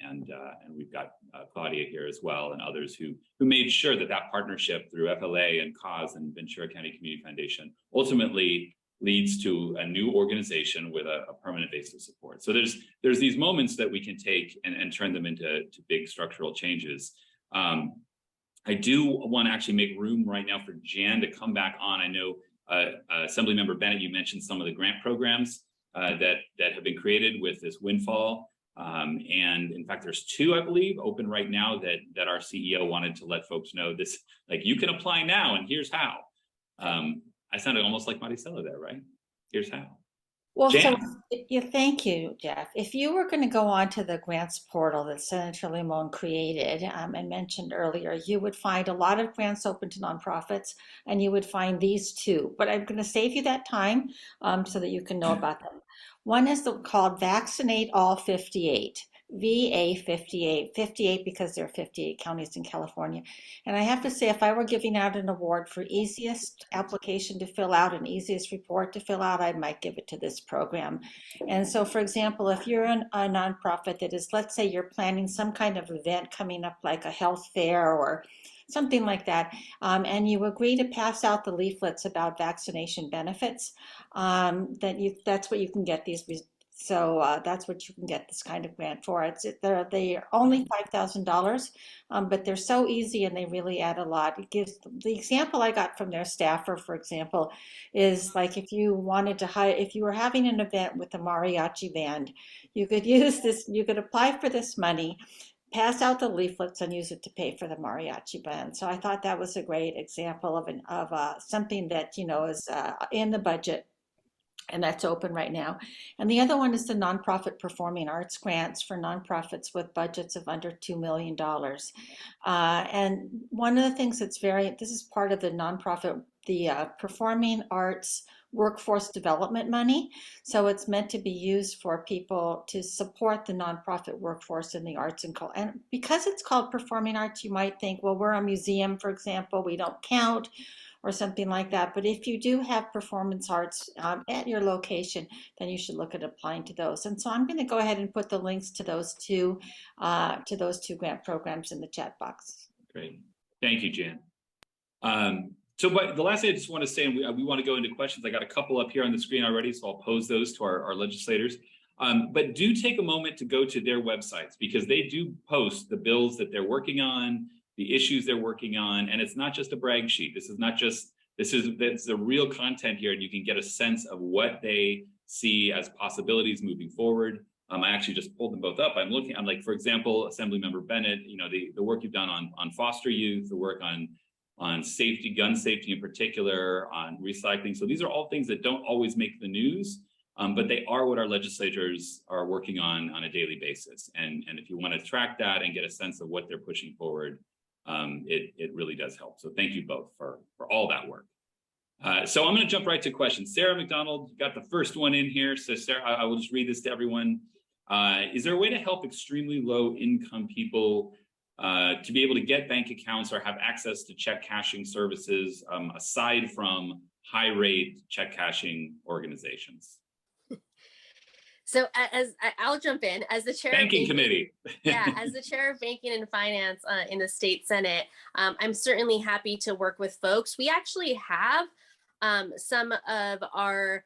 we've got Claudia here as well, and others who made sure that partnership through FLA and CAUSE and Ventura County Community Foundation ultimately leads to a new organization with a permanent base of support. So there's these moments that we can take and turn them into big structural changes. I do want to actually make room right now for Jan to come back on. I know Assemblymember Bennett, you mentioned some of the grant programs that have been created with this windfall. And in fact, there's 2, I believe, open right now that our CEO wanted to let folks know this, like, you can apply now and here's how. I sounded almost like Marisela there, right? Here's how. Well, Jan. thank you, Jeff. If you were going to go on to the grants portal that Senator Limon created and mentioned earlier, you would find a lot of grants open to nonprofits, and you would find these 2. But I'm going to save you that time so that you can know about them. One is called Vaccinate All 58. VA 58, 58 because there are 58 counties in California. And I have to say, if I were giving out an award for easiest application to fill out and easiest report to fill out, I might give it to this program. And so, for example, if you're a nonprofit that is, let's say you're planning some kind of event coming up, like a health fair or something like that, and you agree to pass out the leaflets about vaccination benefits, that's what you can get these. So that's what you can get this kind of grant for. They are only $5,000, but they're so easy and they really add a lot. It gives the example I got from their staffer, for example, is like if you wanted to hire, if you were having an event with a mariachi band, you could use this, you could apply for this money, pass out the leaflets and use it to pay for the mariachi band. So I thought that was a great example of something that, is in the budget. And that's open right now. And the other one is the nonprofit performing arts grants for nonprofits with budgets of under $2 million. And one of the things that's this is part of the nonprofit, the performing arts workforce development money. So it's meant to be used for people to support the nonprofit workforce in the arts and culture. And because it's called performing arts, you might think, well, we're a museum, for example, we don't count, or something like that. But if you do have performance arts at your location, then you should look at applying to those. And so I'm going to go ahead and put the links to those two grant programs in the chat box. Great. Thank you, Jan. So but the last thing I just want to say, and we want to go into questions. I got a couple up here on the screen already, so I'll pose those to our legislators. But do take a moment to go to their websites, because they do post the bills that they're working on, the issues they're working on, and it's not just a brag sheet. This is the real content here, and you can get a sense of what they see as possibilities moving forward. I actually just pulled them both up. I'm like, for example, Assemblymember Bennett, you know, the work you've done on foster youth, the work on safety, gun safety in particular, on recycling. So these are all things that don't always make the news, but they are what our legislators are working on a daily basis. And if you want to track that and get a sense of what they're pushing forward, it really does help. So thank you both for all that work. So I'm going to jump right to questions. Sarah McDonald got the first one in here. So Sarah, I will just read this to everyone. Is there a way to help extremely low income people to be able to get bank accounts or have access to check cashing services aside from high rate check cashing organizations? So I'll jump in as the chair Banking of committee. Yeah, as the chair of banking and finance in the state Senate, I'm certainly happy to work with folks. We actually have some of our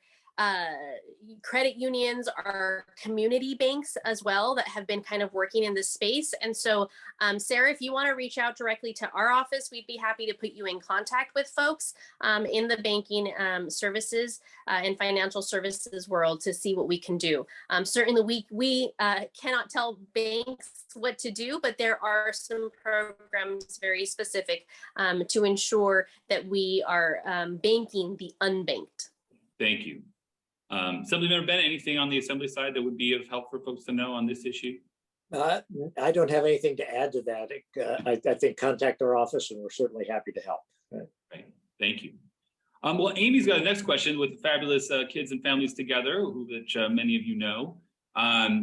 credit unions, our community banks as well, that have been kind of working in this space. And so, Sarah, if you want to reach out directly to our office, we'd be happy to put you in contact with folks in the banking services and financial services world to see what we can do. Certainly, we cannot tell banks what to do, but there are some programs very specific to ensure that we are banking the unbanked. Thank you. Assemblymember Bennett, anything on the Assembly side that would be of help for folks to know on this issue? I don't have anything to add to that. I think contact our office and we're certainly happy to help. Right. Thank you. Well, Amy's got the next question with the fabulous Kids and Families Together, which many of you know.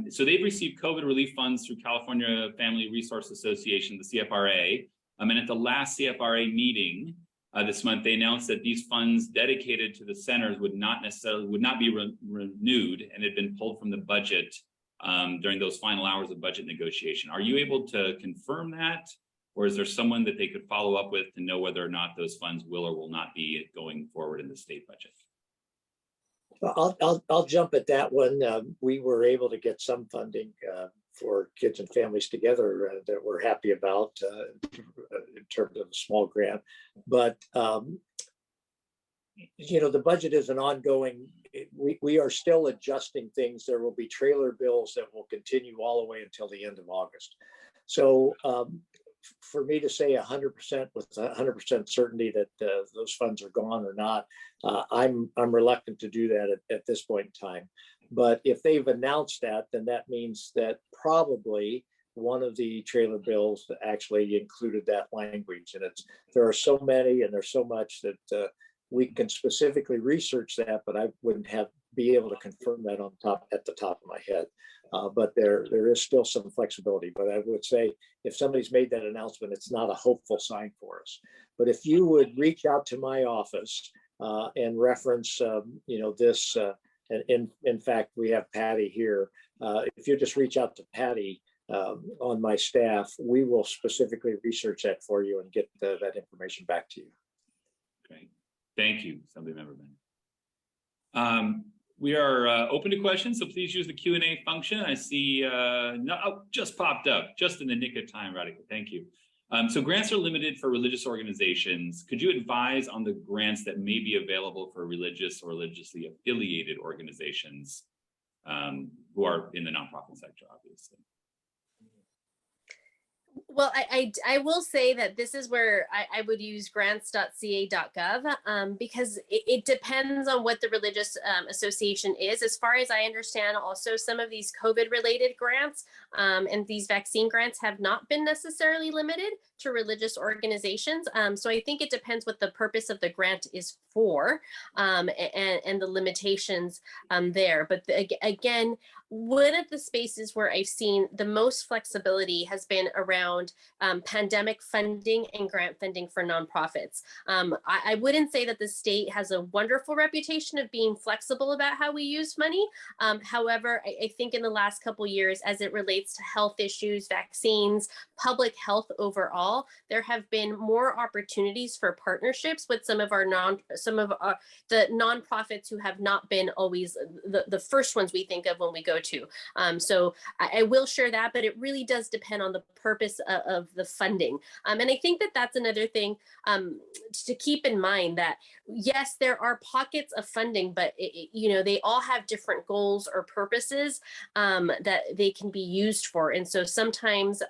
So they've received COVID relief funds through California Family Resource Association, the CFRA. And at the last CFRA meeting, this month, they announced that these funds dedicated to the centers would not be renewed and had been pulled from the budget during those final hours of budget negotiation. Are you able to confirm that, or is there someone that they could follow up with to know whether or not those funds will or will not be going forward in the state budget? I'll jump at that one. We were able to get some funding for Kids and Families Together that we're happy about in terms of a small grant. But, you know, the budget is an ongoing, we are still adjusting things. There will be trailer bills that will continue all the way until the end of August. So for me to say 100% with 100% certainty that those funds are gone or not, I'm reluctant to do that at this point in time. But if they've announced that, then that means that probably one of the trailer bills actually included that language. And there are so many and there's so much that we can specifically research that, but I wouldn't be able to confirm that at the top of my head. But there is still some flexibility. But I would say if somebody's made that announcement, it's not a hopeful sign for us. But if you would reach out to my office and reference, you know, this. And in fact, we have Patty here. If you just reach out to Patty on my staff, we will specifically research that for you and get that information back to you. Great. Thank you, Assemblymember Bennett. We are open to questions, so please use the Q&A function. I see, just popped up, just in the nick of time, Radical. Thank you. So grants are limited for religious organizations. Could you advise on the grants that may be available for religious or religiously affiliated organizations who are in the nonprofit sector, obviously? Well, I will say that this is where I would use grants.ca.gov because it depends on what the religious association is. As far as I understand, also some of these COVID related grants and these vaccine grants have not been necessarily limited to religious organizations. So I think it depends what the purpose of the grant is for and the limitations there. But again, one of the spaces where I've seen the most flexibility has been around pandemic funding and grant funding for nonprofits. I wouldn't say that the state has a wonderful reputation of being flexible about how we use money. However, I think in the last couple of years, as it relates to health issues, vaccines, public health overall, there have been more opportunities for partnerships with some of the nonprofits who have not been always the first ones we think of when we go to. So I will share that, but it really does depend on the purpose of the funding. And I think that that's another thing to keep in mind, that yes, there are pockets of funding, but they all have different goals or purposes that they can be used for. And so sometimes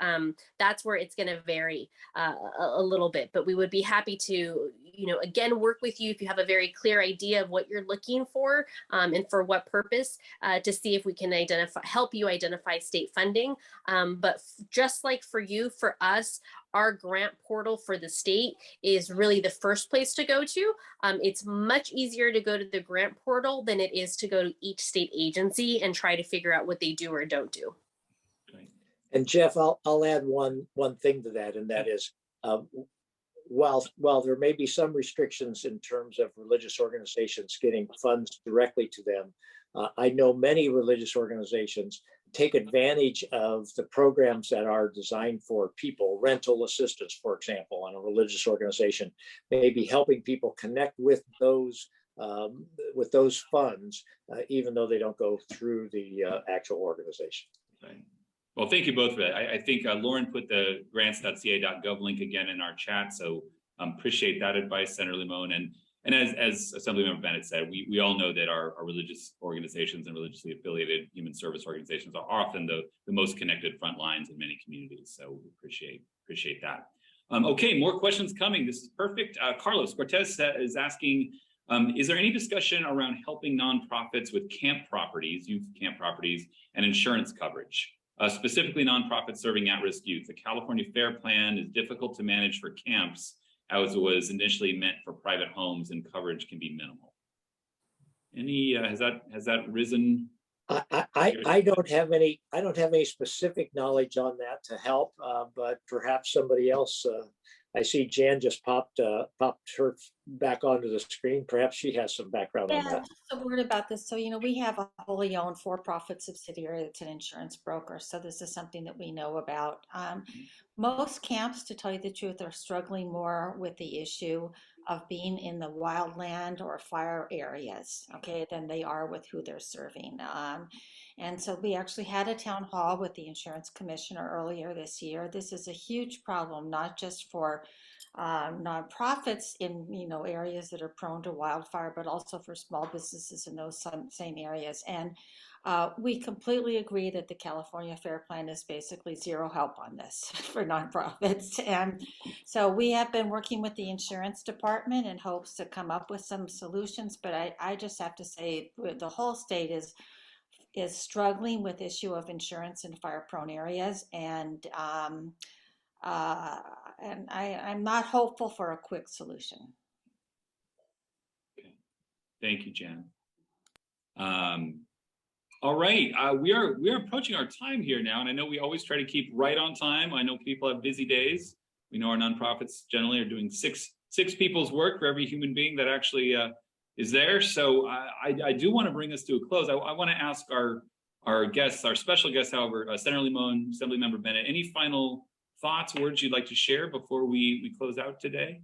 that's where it's going to vary a little bit, but we would be happy to, again, work with you if you have a very clear idea of what you're looking for and for what purpose, to see if we can help you identify state funding. But just like for you, for us, our grant portal for the state is really the first place to go to. It's much easier to go to the grant portal than it is to go to each state agency and try to figure out what they do or don't do. And Jeff, I'll add one thing to that, and that is, while there may be some restrictions in terms of religious organizations getting funds directly to them, I know many religious organizations take advantage of the programs that are designed for people. Rental assistance, for example, on a religious organization, maybe helping people connect with those funds, even though they don't go through the actual organization. Right. Well, thank you both for that. I think Lauren put the grants.ca.gov link again in our chat, so appreciate that advice, Senator Limon. And as Assemblymember Bennett said, we all know that our religious organizations and religiously affiliated human service organizations are often the most connected front lines in many communities. So we appreciate that. Okay, more questions coming. This is perfect. Carlos Cortez is asking, is there any discussion around helping nonprofits with camp properties, youth camp properties, and insurance coverage? Specifically nonprofits serving at-risk youth. The California FAIR plan is difficult to manage for camps, as it was initially meant for private homes, and coverage can be minimal. Any has that risen? I don't have any specific knowledge on that to help, but perhaps somebody else. I see Jan just popped her back onto the screen. Perhaps she has some background on that. Just a word about this. So, we have a wholly owned for-profit subsidiary that's an insurance broker. So this is something that we know about. Most camps, to tell you the truth, are struggling more with the issue of being in the wildland or fire areas, okay, than they are with who they're serving. And so we actually had a town hall with the insurance commissioner earlier this year. This is a huge problem, not just for nonprofits in areas that are prone to wildfire, but also for small businesses in those same areas. And we completely agree that the California FAIR plan is basically zero help on this for nonprofits. And so we have been working with the insurance department in hopes to come up with some solutions. But I just have to say the whole state is struggling with issue of insurance in fire-prone areas, and I'm not hopeful for a quick solution. Okay. Thank you, Jan. All right, we are approaching our time here now, and I know we always try to keep right on time. I know people have busy days. We know our nonprofits generally are doing six people's work for every human being that actually is there. So I do want to bring us to a close. I want to ask our guests, our special guests, however, Senator Limon, Assemblymember Bennett, any final thoughts, words you'd like to share before we close out today?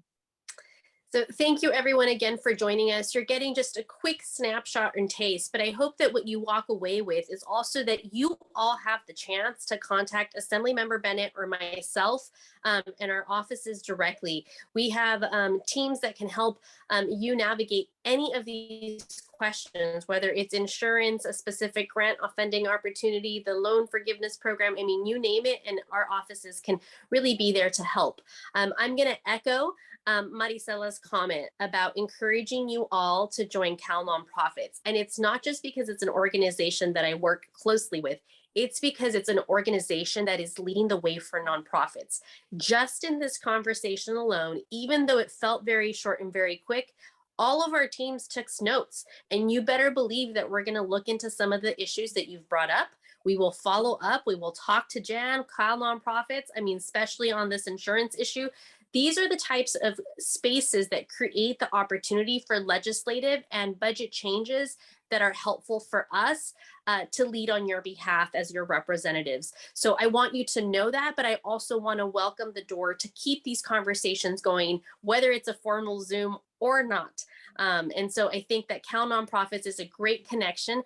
So thank you everyone again for joining us. You're getting just a quick snapshot and taste, but I hope that what you walk away with is also that you all have the chance to contact Assemblymember Bennett or myself and our offices directly. We have teams that can help you navigate any of these questions, whether it's insurance, a specific grant funding opportunity, the loan forgiveness program, I mean, you name it, and our offices can really be there to help. I'm going to echo Maricela's comment about encouraging you all to join CalNonprofits. And it's not just because it's an organization that I work closely with. It's because it's an organization that is leading the way for nonprofits. Just in this conversation alone, even though it felt very short and very quick, all of our teams took notes, and you better believe that we're going to look into some of the issues that you've brought up. We will follow up. We will talk to Jan, CalNonprofits. I mean, especially on this insurance issue. These are the types of spaces that create the opportunity for legislative and budget changes that are helpful for us to lead on your behalf as your representatives. So I want you to know that, but I also want to welcome the door to keep these conversations going, whether it's a formal Zoom or not. And so I think that CalNonprofits is a great connection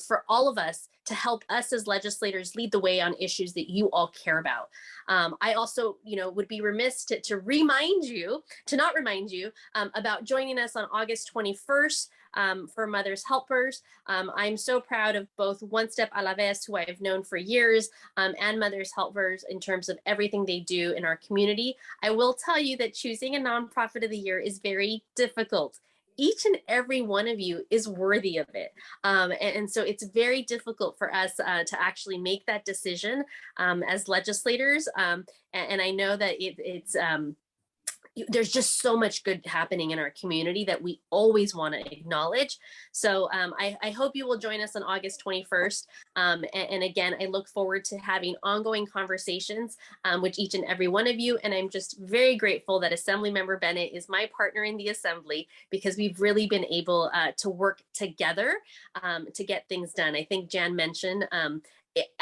for all of us to help us as legislators lead the way on issues that you all care about. I also, would be remiss to not remind you about joining us on August 21st for Mothers Helpers. I'm so proud of both One Step a la Vez, who I've known for years, and Mothers Helpers in terms of everything they do in our community. I will tell you that choosing a nonprofit of the year is very difficult. Each and every one of you is worthy of it. And so it's very difficult for us to actually make that decision as legislators. And I know that there's just so much good happening in our community that we always want to acknowledge. So I hope you will join us on August 21st. And again, I look forward to having ongoing conversations with each and every one of you. And I'm just very grateful that Assemblymember Bennett is my partner in the Assembly, because we've really been able to work together to get things done. I think Jan mentioned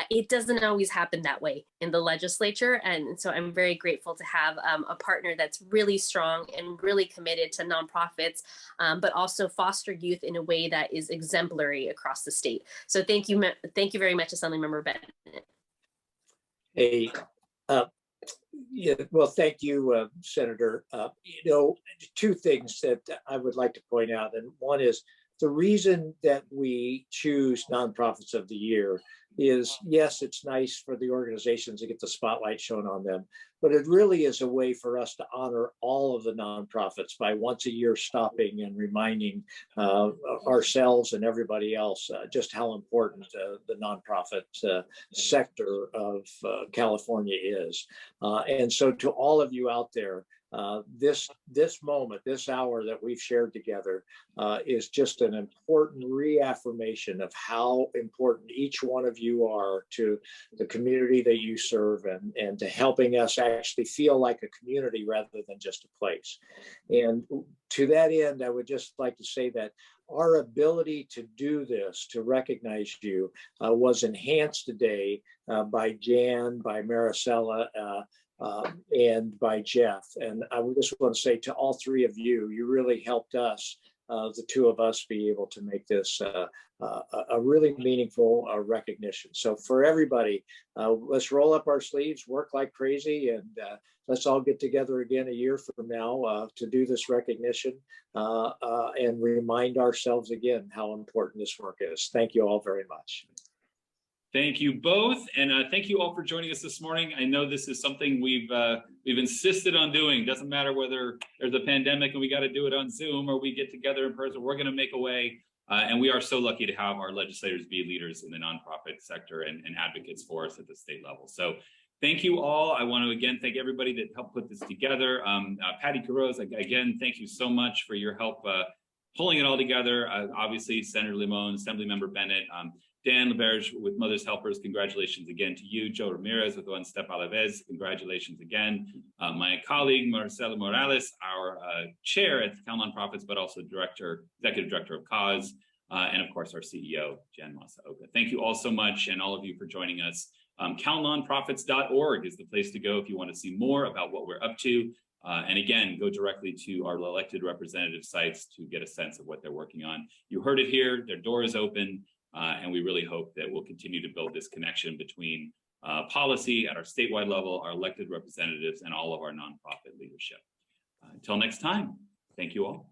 it doesn't always happen that way in the legislature. And so I'm very grateful to have a partner that's really strong and really committed to nonprofits, but also foster youth in a way that is exemplary across the state. So thank you very much, Assemblymember Bennett. Hey, yeah, well, thank you, Senator. Two things that I would like to point out. And one is the reason that we choose Nonprofits of the Year is, yes, it's nice for the organizations to get the spotlight shown on them, but it really is a way for us to honor all of the nonprofits by once a year stopping and reminding ourselves and everybody else just how important the nonprofit sector of California is. And so to all of you out there, this moment, this hour that we've shared together is just an important reaffirmation of how important each one of you are to the community that you serve, and to helping us actually feel like a community rather than just a place. And to that end, I would just like to say that our ability to do this, to recognize you, was enhanced today by Jan, by Maricela, and by Jeff. And I just want to say to all three of you, you really helped us, the two of us, be able to make this a really meaningful recognition. So for everybody, let's roll up our sleeves, work like crazy, and let's all get together again a year from now to do this recognition and remind ourselves again how important this work is. Thank you all very much. Thank you both, and thank you all for joining us this morning. I know this is something we've insisted on doing. Doesn't matter whether there's a pandemic and we got to do it on Zoom or we get together in person. We're going to make a way, and we are so lucky to have our legislators be leaders in the nonprofit sector and advocates for us at the state level. So thank you all. I want to again thank everybody that helped put this together. Patty Carroz, again, thank you so much for your help pulling it all together. Obviously, Senator Limon, Assemblymember Bennett, Dan LeBerge with Mothers Helpers, congratulations again to you. Joe Ramirez with One Step a la Vez, congratulations again. My colleague, Marcela Morales, our chair at CalNonprofits, but also executive director of CAUSE, and of course, our CEO, Jan Masaoka. Thank you all so much, and all of you for joining us. CalNonprofits.org is the place to go if you want to see more about what we're up to. And again, go directly to our elected representative sites to get a sense of what they're working on. You heard it here, their door is open. And we really hope that we'll continue to build this connection between policy at our statewide level, our elected representatives, and all of our nonprofit leadership. Until next time, thank you all.